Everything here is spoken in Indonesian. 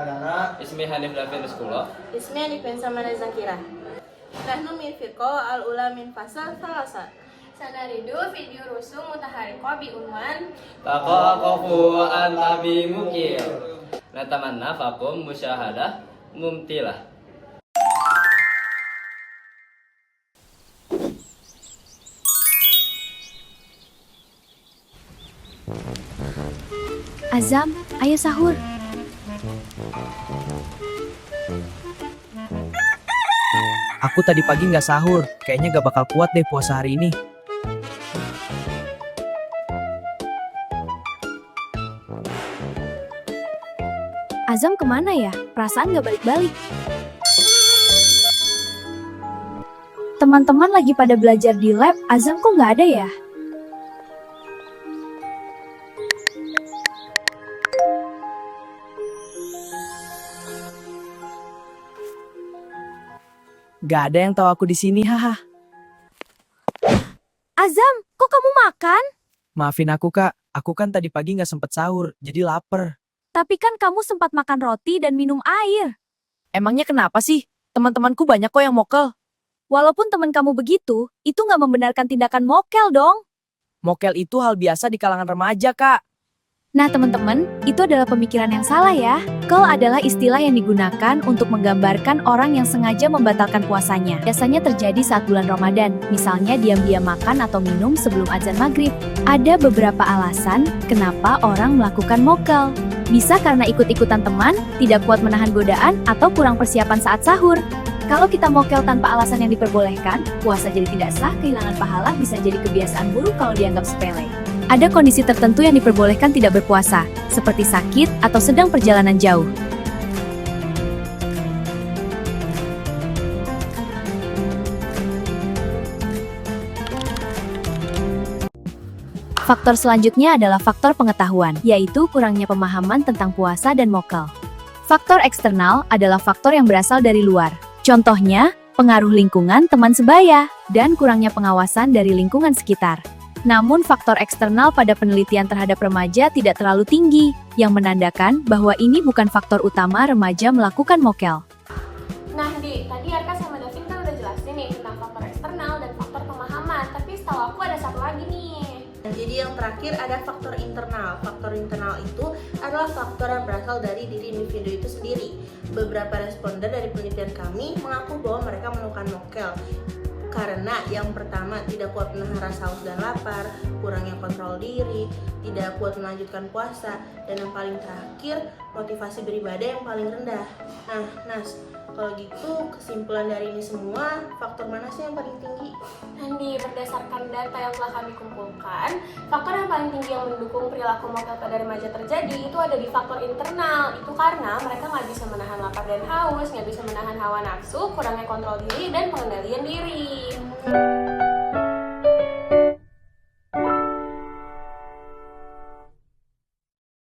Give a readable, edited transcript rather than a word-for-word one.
Shahadana. Ismi Hanif Lafin Sekolah. Ismi Anifin Samana Zakira. Nahnu min firqa al-ula min fasal thalasa. Sanaridu video rusum mutahariko bi unwan Taqaqafu antabi mukil. Natamanna fakum musyahadah mumtilah. Azam, ayo sahur. Aku tadi pagi nggak sahur, kayaknya gak bakal kuat deh puasa hari ini. Azam kemana ya? Perasaan gak balik-balik. Teman-teman lagi pada belajar di lab, Azam kok gak ada ya? Gak ada yang tahu aku di sini, haha. Azam, kok kamu makan? Maafin aku kak, aku kan tadi pagi nggak sempet sahur, jadi lapar. Tapi kan kamu sempat makan roti dan minum air. Emangnya kenapa sih? Teman-temanku banyak kok yang mokel. Walaupun teman kamu begitu, itu nggak membenarkan tindakan mokel dong. Mokel itu hal biasa di kalangan remaja kak. Nah teman-teman, itu adalah pemikiran yang salah ya. Kel adalah istilah yang digunakan untuk menggambarkan orang yang sengaja membatalkan puasanya. Biasanya terjadi saat bulan Ramadan, misalnya diam-diam makan atau minum sebelum azan maghrib. Ada beberapa alasan kenapa orang melakukan mokel. Bisa karena ikut-ikutan teman, tidak kuat menahan godaan, atau kurang persiapan saat sahur. Kalau kita mokel tanpa alasan yang diperbolehkan, puasa jadi tidak sah, kehilangan pahala, bisa jadi kebiasaan buruk kalau dianggap sepele. Ada kondisi tertentu yang diperbolehkan tidak berpuasa, seperti sakit atau sedang perjalanan jauh. Faktor selanjutnya adalah faktor pengetahuan, yaitu kurangnya pemahaman tentang puasa dan mokel. Faktor eksternal adalah faktor yang berasal dari luar. Contohnya, pengaruh lingkungan teman sebaya, dan kurangnya pengawasan dari lingkungan sekitar. Namun faktor eksternal pada penelitian terhadap remaja tidak terlalu tinggi, yang menandakan bahwa ini bukan faktor utama remaja melakukan mokel. Nah Di, tadi Arka sama Davin kan udah jelasin nih tentang faktor eksternal dan faktor pemahaman. Tapi setahu aku ada satu lagi nih. Jadi yang terakhir ada faktor internal. Faktor internal itu adalah faktor yang berasal dari diri individu itu sendiri. Beberapa responden dari penelitian kami mengaku bahwa mereka melakukan mokel karena yang pertama tidak kuat menahan rasa haus dan lapar, kurangnya kontrol diri, tidak kuat melanjutkan puasa, dan yang paling terakhir motivasi beribadah yang paling rendah. Nah, Nas, kalau gitu kesimpulan dari ini semua, faktor mana sih yang paling tinggi? Nanti berdasarkan data yang telah kami kumpulkan, faktor yang paling tinggi yang mendukung perilaku mokel pada remaja terjadi itu ada di faktor internal. Itu karena mereka nggak bisa menahan lapar dan haus, nggak bisa menahan hawa nafsu, kurangnya kontrol diri, dan pengendalian diri.